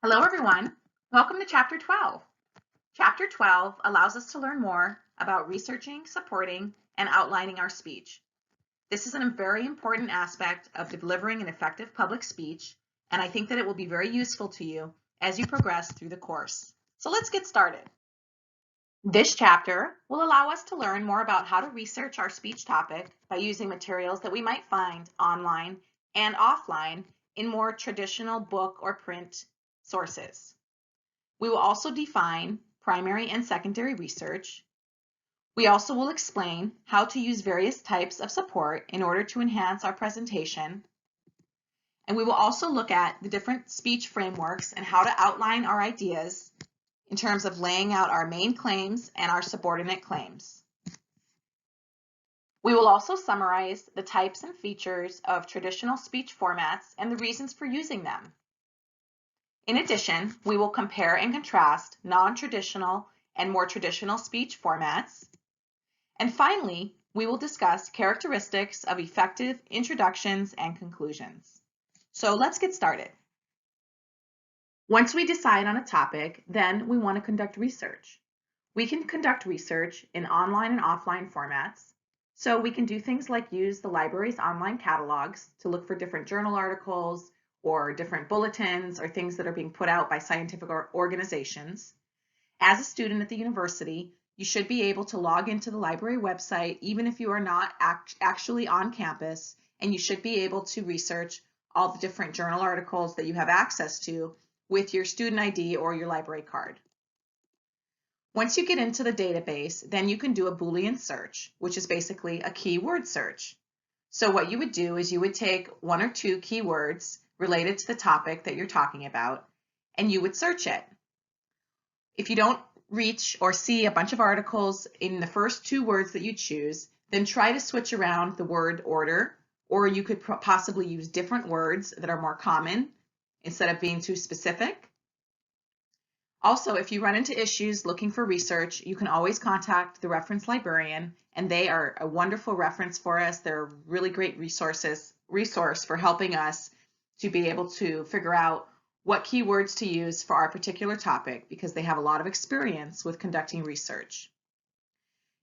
Hello, everyone. Welcome to Chapter 12. Chapter 12 allows us to learn more about researching, supporting, and outlining our speech. This is a very important aspect of delivering an effective public speech, and I think that it will be very useful to you as you progress through the course. So let's get started. This chapter will allow us to learn more about how to research our speech topic by using materials that we might find online and offline in more traditional book or print sources. We will also define primary and secondary research. We also will explain how to use various types of support in order to enhance our presentation. And we will also look at the different speech frameworks and how to outline our ideas in terms of laying out our main claims and our subordinate claims. We will also summarize the types and features of traditional speech formats and the reasons for using them. In addition, we will compare and contrast non-traditional and more traditional speech formats. And finally, we will discuss characteristics of effective introductions and conclusions. So let's get started. Once we decide on a topic, then we want to conduct research. We can conduct research in online and offline formats. So we can do things like use the library's online catalogs to look for different journal articles or different bulletins or things that are being put out by scientific organizations. As a student at the university, you should be able to log into the library website even if you are not actually on campus, and you should be able to research all the different journal articles that you have access to with your student ID or your library card. Once you get into the database, then you can do a Boolean search, which is basically a keyword search. So what you would do is you would take one or two keywords related to the topic that you're talking about, and you would search it. If you don't reach or see a bunch of articles in the first two words that you choose, then try to switch around the word order, or you could possibly use different words that are more common instead of being too specific. Also, if you run into issues looking for research, you can always contact the reference librarian, and they are a wonderful reference for us. They're a really great resource for helping us to be able to figure out what keywords to use for our particular topic because they have a lot of experience with conducting research.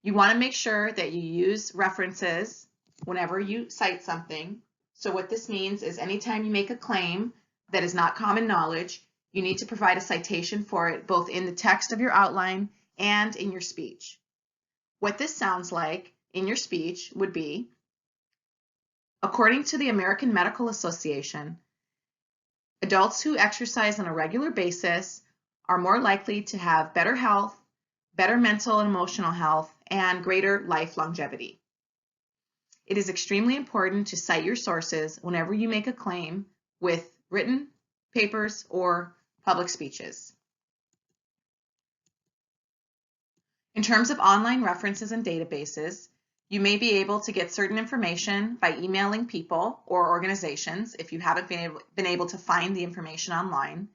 You want to make sure that you use references whenever you cite something. So what this means is anytime you make a claim that is not common knowledge, you need to provide a citation for it both in the text of your outline and in your speech. What this sounds like in your speech would be, according to the American Medical Association, adults who exercise on a regular basis are more likely to have better health, better mental and emotional health, and greater life longevity. It is extremely important to cite your sources whenever you make a claim with written papers or public speeches. In terms of online references and databases, you may be able to get certain information by emailing people or organizations if you haven't been able to find the information online.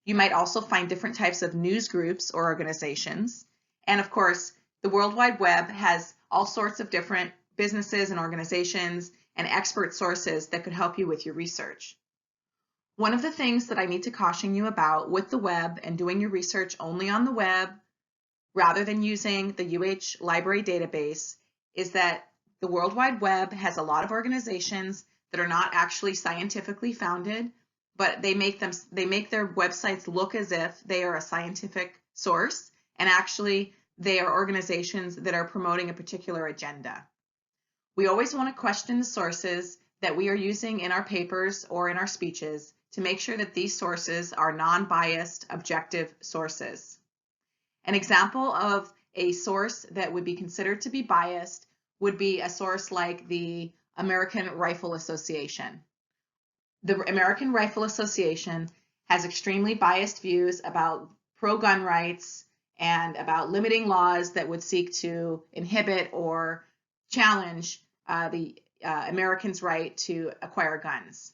You might also find different types of news groups or organizations. And of course, the World Wide Web has all sorts of different businesses and organizations and expert sources that could help you with your research. One of the things that I need to caution you about with the web and doing your research only on the web rather than using the UH library database is that the World Wide Web has a lot of organizations that are not actually scientifically founded, but they make their websites look as if they are a scientific source, and actually they are organizations that are promoting a particular agenda. We always want to question the sources that we are using in our papers or in our speeches to make sure that these sources are non-biased, objective sources. An example of a source that would be considered to be biased would be a source like the American Rifle Association. The American Rifle Association has extremely biased views about pro-gun rights and about limiting laws that would seek to inhibit or challenge the Americans' right to acquire guns.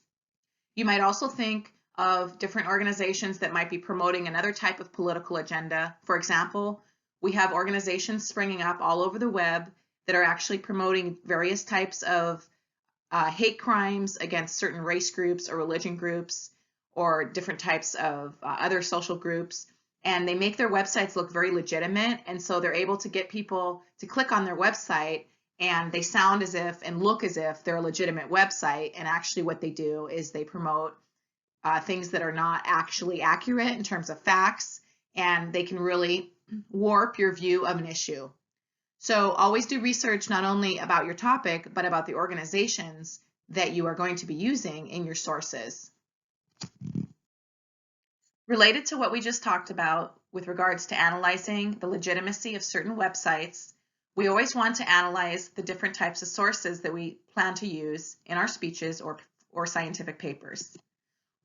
You might also think of different organizations that might be promoting another type of political agenda. For example, we have organizations springing up all over the web that are actually promoting various types of hate crimes against certain race groups or religion groups, or different types of other social groups, and they make their websites look very legitimate, and so they're able to get people to click on their website, and they sound as if and look as if they're a legitimate website, and actually what they do is they promote things that are not actually accurate in terms of facts, and they can really warp your view of an issue. So always do research not only about your topic, but about the organizations that you are going to be using in your sources. Related to what we just talked about with regards to analyzing the legitimacy of certain websites, we always want to analyze the different types of sources that we plan to use in our speeches or scientific papers.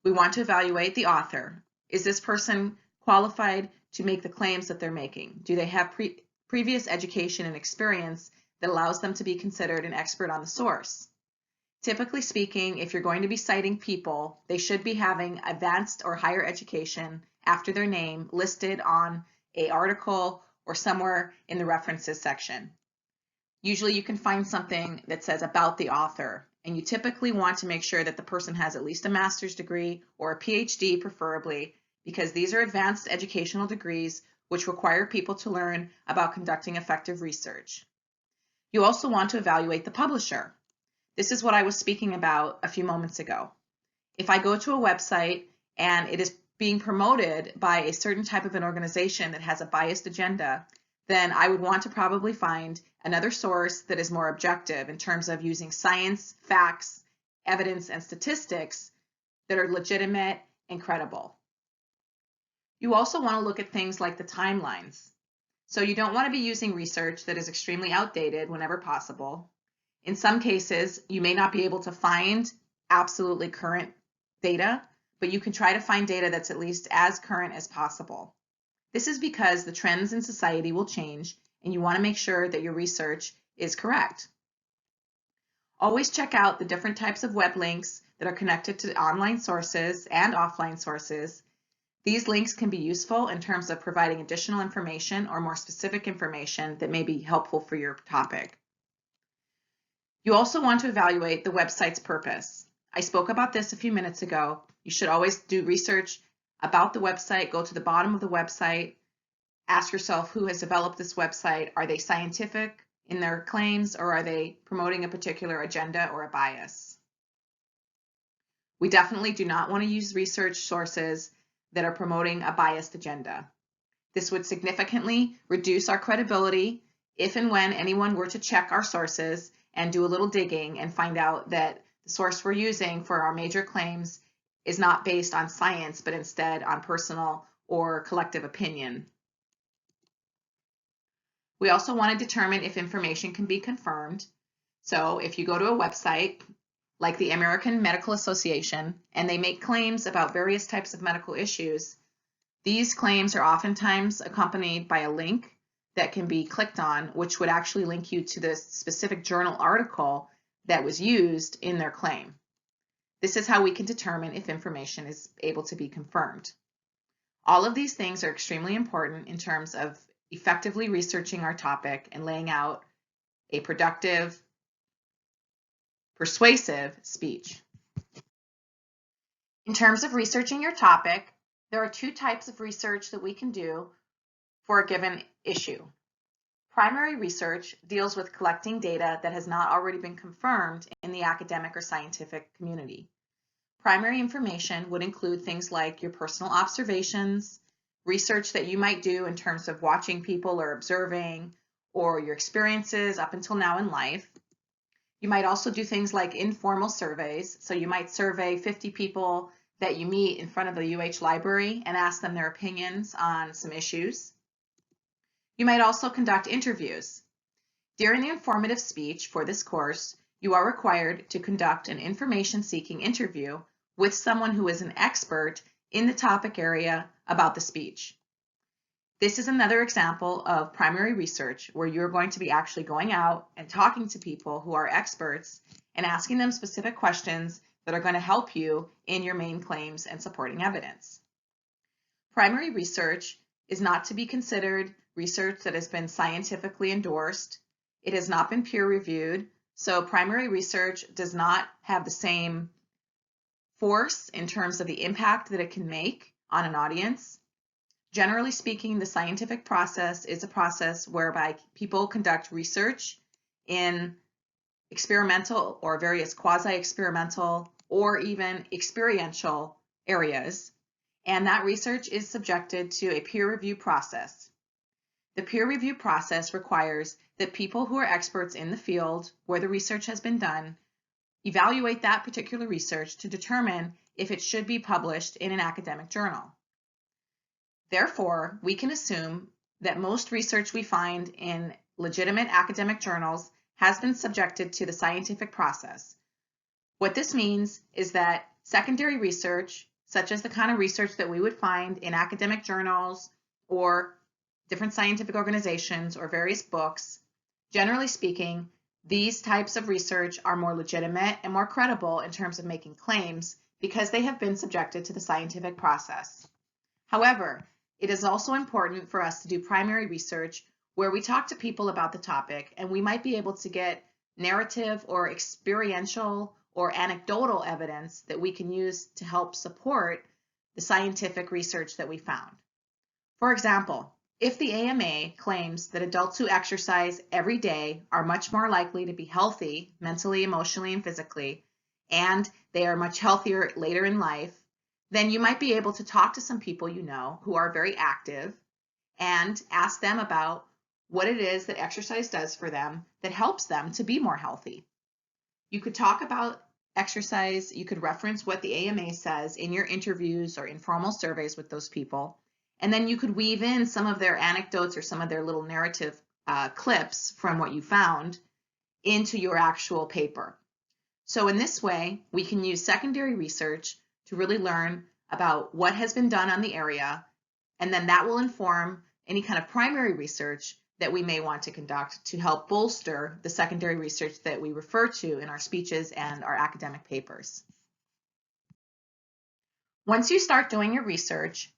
We want to evaluate the author. Is this person qualified to make the claims that they're making? Do they have previous education and experience that allows them to be considered an expert on the source? Typically speaking, if you're going to be citing people, they should be having advanced or higher education after their name listed on an article or somewhere in the references section. Usually you can find something that says about the author, and you typically want to make sure that the person has at least a master's degree or a PhD preferably, because these are advanced educational degrees which require people to learn about conducting effective research. You also want to evaluate the publisher. This is what I was speaking about a few moments ago. If I go to a website and it is being promoted by a certain type of an organization that has a biased agenda, then I would want to probably find another source that is more objective in terms of using science, facts, evidence, and statistics that are legitimate and credible. You also want to look at things like the timelines. So you don't want to be using research that is extremely outdated whenever possible. In some cases, you may not be able to find absolutely current data, but you can try to find data that's at least as current as possible. This is because the trends in society will change, and you want to make sure that your research is correct. Always check out the different types of web links that are connected to online sources and offline sources. These links can be useful in terms of providing additional information or more specific information that may be helpful for your topic. You also want to evaluate the website's purpose. I spoke about this a few minutes ago. You should always do research about the website, go to the bottom of the website, ask yourself who has developed this website. Are they scientific in their claims, or are they promoting a particular agenda or a bias? We definitely do not want to use research sources that are promoting a biased agenda. This would significantly reduce our credibility if and when anyone were to check our sources and do a little digging and find out that the source we're using for our major claims is not based on science, but instead on personal or collective opinion. We also want to determine if information can be confirmed. So if you go to a website like the American Medical Association and they make claims about various types of medical issues, these claims are oftentimes accompanied by a link that can be clicked on, which would actually link you to the specific journal article that was used in their claim. This is how we can determine if information is able to be confirmed. All of these things are extremely important in terms of effectively researching our topic and laying out a productive, persuasive speech. In terms of researching your topic, there are two types of research that we can do for a given issue. Primary research deals with collecting data that has not already been confirmed in the academic or scientific community. Primary information would include things like your personal observations, research that you might do in terms of watching people or observing, or your experiences up until now in life. You might also do things like informal surveys. So you might survey 50 people that you meet in front of the UH library and ask them their opinions on some issues. You might also conduct interviews. During the informative speech for this course, you are required to conduct an information-seeking interview with someone who is an expert in the topic area about the speech. This is another example of primary research where you're going to be actually going out and talking to people who are experts and asking them specific questions that are going to help you in your main claims and supporting evidence. Primary research is not to be considered research that has been scientifically endorsed. It has not been peer reviewed, so primary research does not have the same force in terms of the impact that it can make on an audience. Generally speaking, the scientific process is a process whereby people conduct research in experimental or various quasi-experimental or even experiential areas, and that research is subjected to a peer review process. The peer review process requires that people who are experts in the field where the research has been done evaluate that particular research to determine if it should be published in an academic journal. Therefore, we can assume that most research we find in legitimate academic journals has been subjected to the scientific process. What this means is that secondary research, such as the kind of research that we would find in academic journals or different scientific organizations or various books, generally speaking, these types of research are more legitimate and more credible in terms of making claims because they have been subjected to the scientific process. However, it is also important for us to do primary research where we talk to people about the topic and we might be able to get narrative or experiential or anecdotal evidence that we can use to help support the scientific research that we found. For example, if the AMA claims that adults who exercise every day are much more likely to be healthy mentally, emotionally, and physically, and they are much healthier later in life, then you might be able to talk to some people you know who are very active and ask them about what it is that exercise does for them that helps them to be more healthy. You could talk about exercise, you could reference what the AMA says in your interviews or informal surveys with those people, and then you could weave in some of their anecdotes or some of their little narrative clips from what you found into your actual paper. So in this way, we can use secondary research to really learn about what has been done on the area, and then that will inform any kind of primary research that we may want to conduct to help bolster the secondary research that we refer to in our speeches and our academic papers. Once you start doing your research,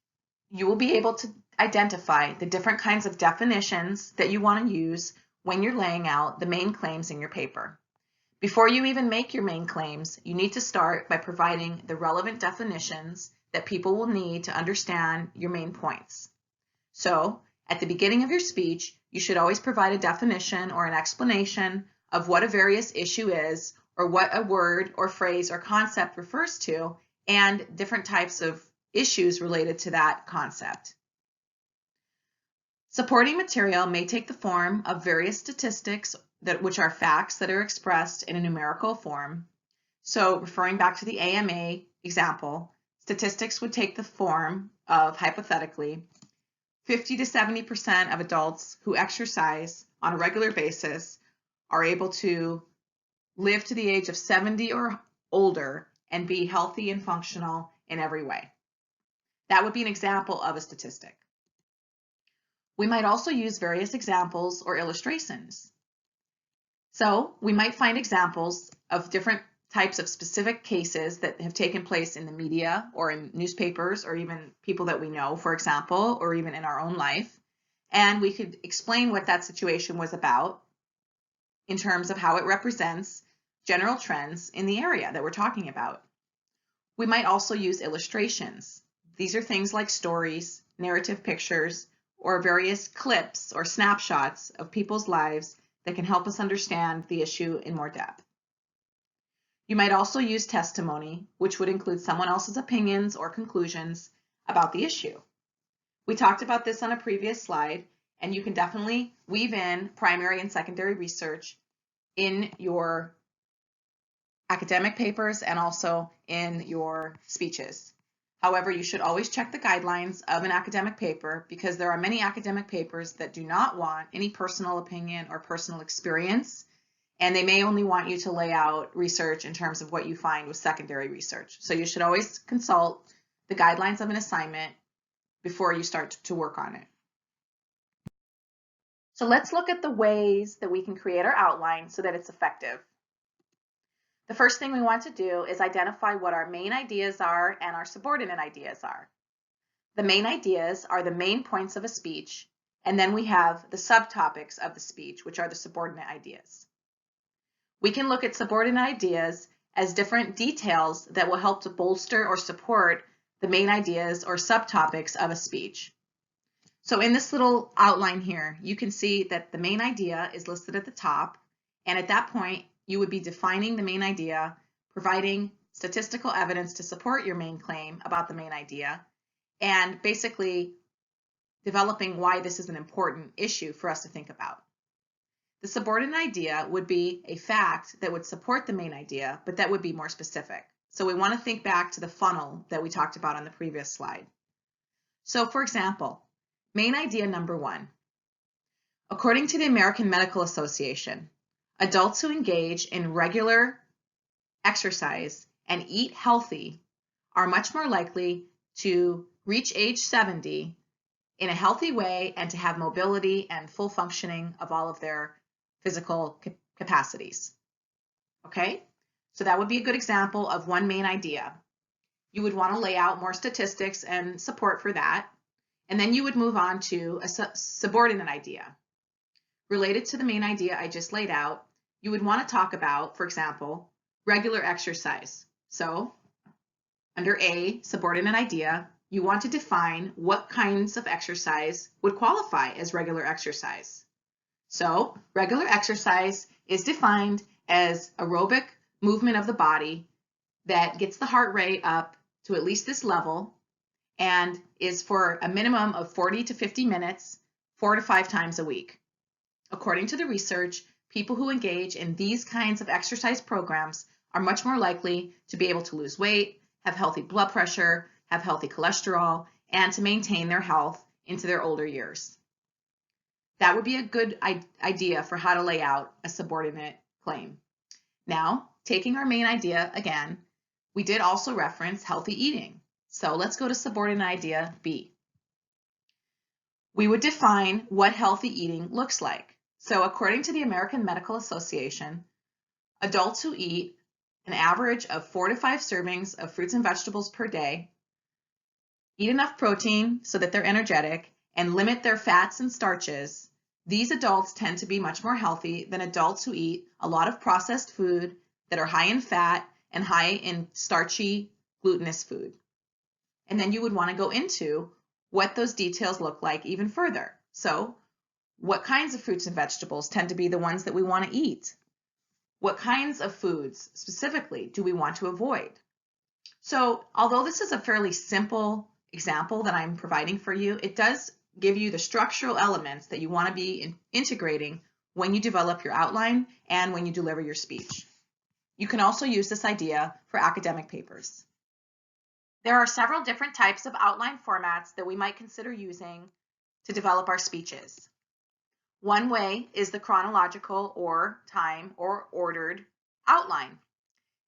you will be able to identify the different kinds of definitions that you want to use when you're laying out the main claims in your paper. Before you even make your main claims, you need to start by providing the relevant definitions that people will need to understand your main points. So, at the beginning of your speech, you should always provide a definition or an explanation of what a various issue is, or what a word or phrase or concept refers to, and different types of issues related to that concept. Supporting material may take the form of various statistics which are facts that are expressed in a numerical form. So referring back to the AMA example, statistics would take the form of, hypothetically, 50 to 70% of adults who exercise on a regular basis are able to live to the age of 70 or older and be healthy and functional in every way. That would be an example of a statistic. We might also use various examples or illustrations. So we might find examples of different types of specific cases that have taken place in the media or in newspapers or even people that we know, for example, or even in our own life. And we could explain what that situation was about in terms of how it represents general trends in the area that we're talking about. We might also use illustrations. These are things like stories, narrative pictures, or various clips or snapshots of people's lives that can help us understand the issue in more depth. You might also use testimony, which would include someone else's opinions or conclusions about the issue. We talked about this on a previous slide, and you can definitely weave in primary and secondary research in your academic papers and also in your speeches. However, you should always check the guidelines of an academic paper because there are many academic papers that do not want any personal opinion or personal experience, and they may only want you to lay out research in terms of what you find with secondary research. So you should always consult the guidelines of an assignment before you start to work on it. So let's look at the ways that we can create our outline so that it's effective. The first thing we want to do is identify what our main ideas are and our subordinate ideas are. The main ideas are the main points of a speech, and then we have the subtopics of the speech, which are the subordinate ideas. We can look at subordinate ideas as different details that will help to bolster or support the main ideas or subtopics of a speech. So in this little outline here, you can see that the main idea is listed at the top, and at that point, you would be defining the main idea, providing statistical evidence to support your main claim about the main idea, and basically developing why this is an important issue for us to think about. The subordinate idea would be a fact that would support the main idea, but that would be more specific. So we want to think back to the funnel that we talked about on the previous slide. So for example, main idea number 1. According to the American Medical Association, adults who engage in regular exercise and eat healthy are much more likely to reach age 70 in a healthy way and to have mobility and full functioning of all of their physical capacities. Okay, so that would be a good example of one main idea. You would want to lay out more statistics and support for that, and then you would move on to a subordinate idea. Related to the main idea I just laid out, you would want to talk about, for example, regular exercise. So under A, subordinate idea, you want to define what kinds of exercise would qualify as regular exercise. So regular exercise is defined as aerobic movement of the body that gets the heart rate up to at least this level and is for a minimum of 40 to 50 minutes, 4 to 5 times a week. According to the research, people who engage in these kinds of exercise programs are much more likely to be able to lose weight, have healthy blood pressure, have healthy cholesterol, and to maintain their health into their older years. That would be a good idea for how to lay out a subordinate claim. Now, taking our main idea again, we did also reference healthy eating. So let's go to subordinate idea B. We would define what healthy eating looks like. So according to the American Medical Association, adults who eat an average of 4 to 5 servings of fruits and vegetables per day, eat enough protein so that they're energetic, and limit their fats and starches, these adults tend to be much more healthy than adults who eat a lot of processed food that are high in fat and high in starchy, glutinous food. And then you would want to go into what those details look like even further. So what kinds of fruits and vegetables tend to be the ones that we want to eat? What kinds of foods specifically do we want to avoid? So although this is a fairly simple example that I'm providing for you, it does give you the structural elements that you want to be integrating when you develop your outline and when you deliver your speech. You can also use this idea for academic papers. There are several different types of outline formats that we might consider using to develop our speeches. One way is the chronological or time or ordered outline.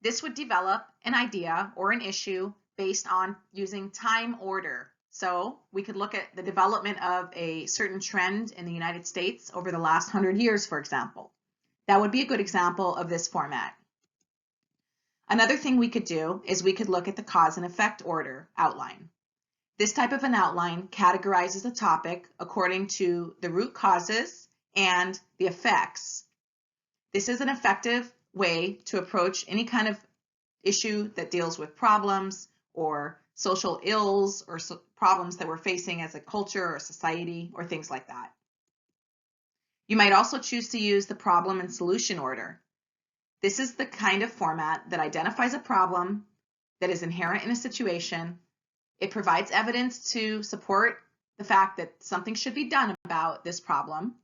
This would develop an idea or an issue based on using time order. So we could look at the development of a certain trend in the United States over the last 100 years, for example. That would be a good example of this format. Another thing we could do is we could look at the cause and effect order outline. This type of an outline categorizes a topic according to the root causes and the effects. This is an effective way to approach any kind of issue that deals with problems or social ills or problems that we're facing as a culture or society or things like that. You might also choose to use the problem and solution order. This is the kind of format that identifies a problem that is inherent in a situation. It provides evidence to support the fact that something should be done about this problem,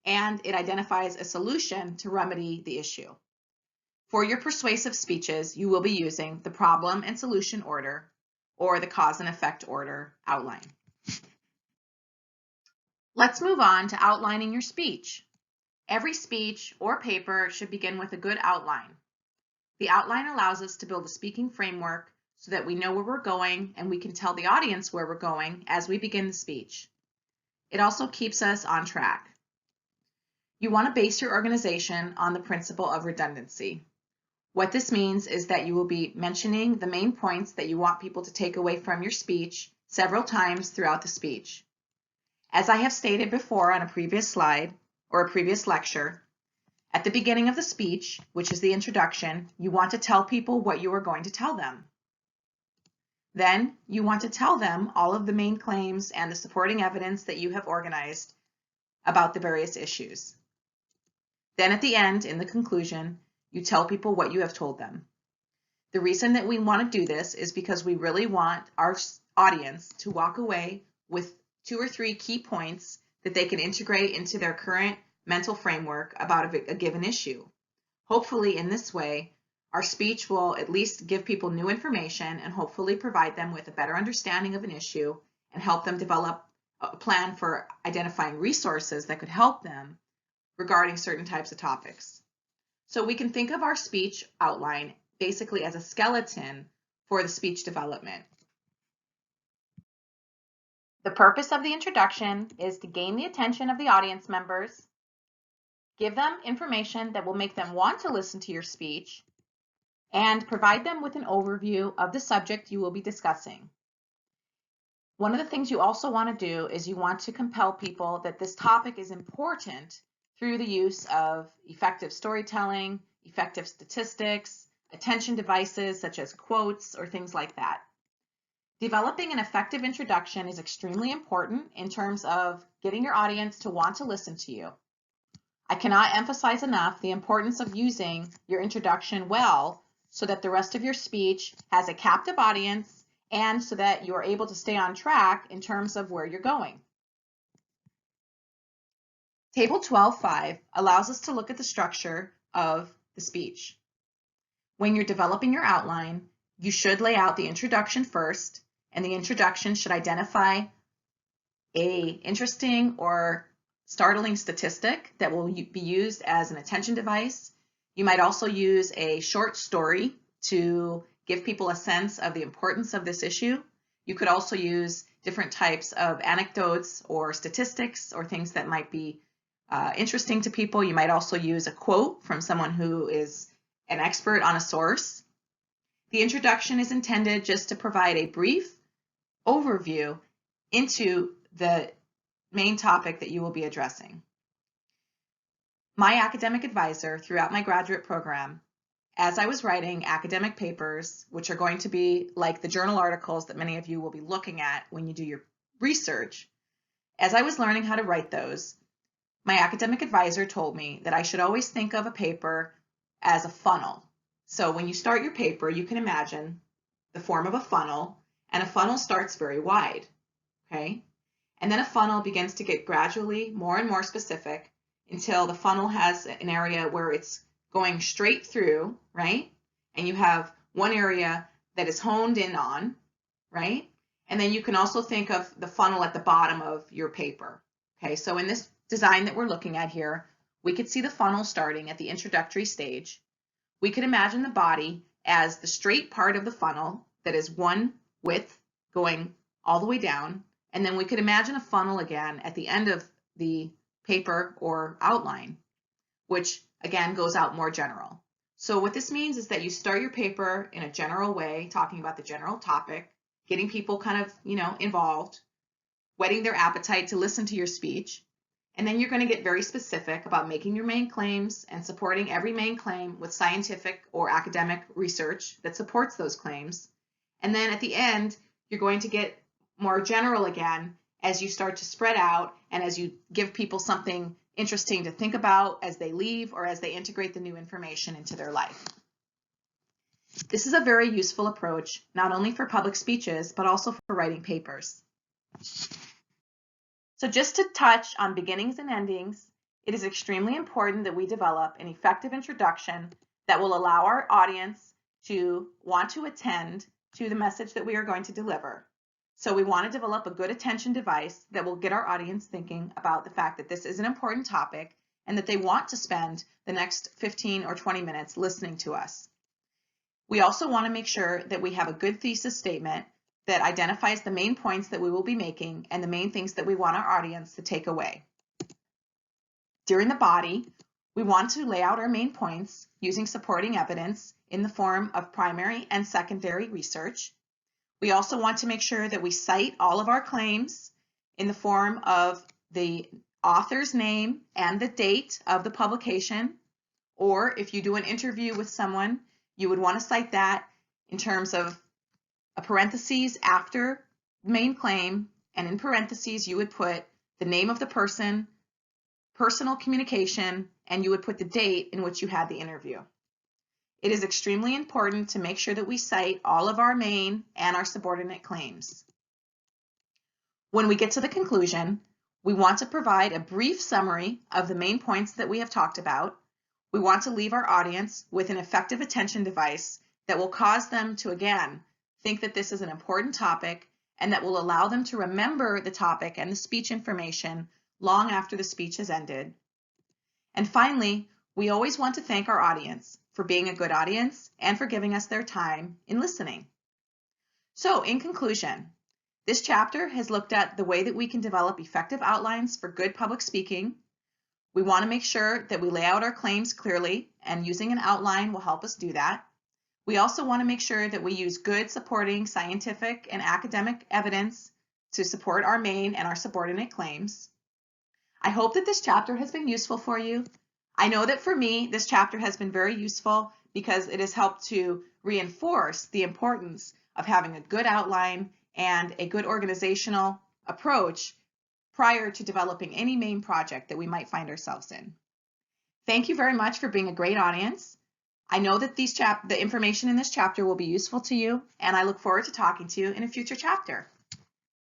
and it identifies a solution to remedy the issue. For your persuasive speeches, you will be using the problem and solution order or the cause and effect order outline. Let's move on to outlining your speech. Every speech or paper should begin with a good outline. The outline allows us to build a speaking framework so that we know where we're going and we can tell the audience where we're going as we begin the speech. It also keeps us on track. You want to base your organization on the principle of redundancy. What this means is that you will be mentioning the main points that you want people to take away from your speech several times throughout the speech. As I have stated before on a previous slide or a previous lecture, At the beginning of the speech, which is the introduction, you want to tell people what you are going to tell them. Then you want to tell them all of the main claims and the supporting evidence that you have organized about the various issues. Then at the end, in the conclusion, you tell people what you have told them. The reason that we want to do this is because we really want our audience to walk away with 2 or 3 key points that they can integrate into their current mental framework about a given issue. Hopefully, in this way, our speech will at least give people new information and hopefully provide them with a better understanding of an issue and help them develop a plan for identifying resources that could help them regarding certain types of topics. So we can think of our speech outline basically as a skeleton for the speech development. The purpose of the introduction is to gain the attention of the audience members, give them information that will make them want to listen to your speech, and provide them with an overview of the subject you will be discussing. One of the things you also want to do is you want to compel people that this topic is important through the use of effective storytelling, effective statistics, attention devices such as quotes or things like that. Developing an effective introduction is extremely important in terms of getting your audience to want to listen to you. I cannot emphasize enough the importance of using your introduction well so that the rest of your speech has a captive audience and so that you are able to stay on track in terms of where you're going. Table 12.5 allows us to look at the structure of the speech. When you're developing your outline, you should lay out the introduction first, and the introduction should identify an interesting or startling statistic that will be used as an attention device. You might also use a short story to give people a sense of the importance of this issue. You could also use different types of anecdotes or statistics or things that might be interesting to people. You might also use a quote from someone who is an expert on a source. The introduction is intended just to provide a brief overview into the main topic that you will be addressing. My academic advisor throughout my graduate program, as I was writing academic papers, which are going to be like the journal articles that many of you will be looking at when you do your research, as I was learning how to write those, my academic advisor told me that I should always think of a paper as a funnel. So when you start your paper, you can imagine the form of a funnel, and a funnel starts very wide, okay? And then a funnel begins to get gradually more and more specific until the funnel has an area where it's going straight through, right? And you have one area that is honed in on, right? And then you can also think of the funnel at the bottom of your paper, okay? So in this design that we're looking at here, we could see the funnel starting at the introductory stage. We could imagine the body as the straight part of the funnel that is one width going all the way down. And then we could imagine a funnel again at the end of the paper or outline, which again goes out more general. So what this means is that you start your paper in a general way, talking about the general topic, getting people kind of, involved, whetting their appetite to listen to your speech. And then you're going to get very specific about making your main claims and supporting every main claim with scientific or academic research that supports those claims. And then at the end, you're going to get more general again as you start to spread out and as you give people something interesting to think about as they leave or as they integrate the new information into their life. This is a very useful approach, not only for public speeches, but also for writing papers. So just to touch on beginnings and endings, it is extremely important that we develop an effective introduction that will allow our audience to want to attend to the message that we are going to deliver. So we want to develop a good attention device that will get our audience thinking about the fact that this is an important topic and that they want to spend the next 15 or 20 minutes listening to us. We also want to make sure that we have a good thesis statement that identifies the main points that we will be making and the main things that we want our audience to take away. During the body, we want to lay out our main points using supporting evidence in the form of primary and secondary research. We also want to make sure that we cite all of our claims in the form of the author's name and the date of the publication, Or if you do an interview with someone, you would want to cite that in terms of a parentheses after main claim, and in parentheses you would put the name of the person, personal communication, and you would put the date in which you had the interview. It is extremely important to make sure that we cite all of our main and our subordinate claims. When we get to the conclusion, we want to provide a brief summary of the main points that we have talked about. We want to leave our audience with an effective attention device that will cause them to, again, think that this is an important topic and that will allow them to remember the topic and the speech information long after the speech has ended. And finally, we always want to thank our audience for being a good audience and for giving us their time in listening. So, in conclusion, this chapter has looked at the way that we can develop effective outlines for good public speaking. We want to make sure that we lay out our claims clearly, and using an outline will help us do that. We also want to make sure that we use good supporting scientific and academic evidence to support our main and our subordinate claims. I hope that this chapter has been useful for you. I know that for me, this chapter has been very useful because it has helped to reinforce the importance of having a good outline and a good organizational approach prior to developing any main project that we might find ourselves in. Thank you very much for being a great audience. I know that the information in this chapter will be useful to you, and I look forward to talking to you in a future chapter.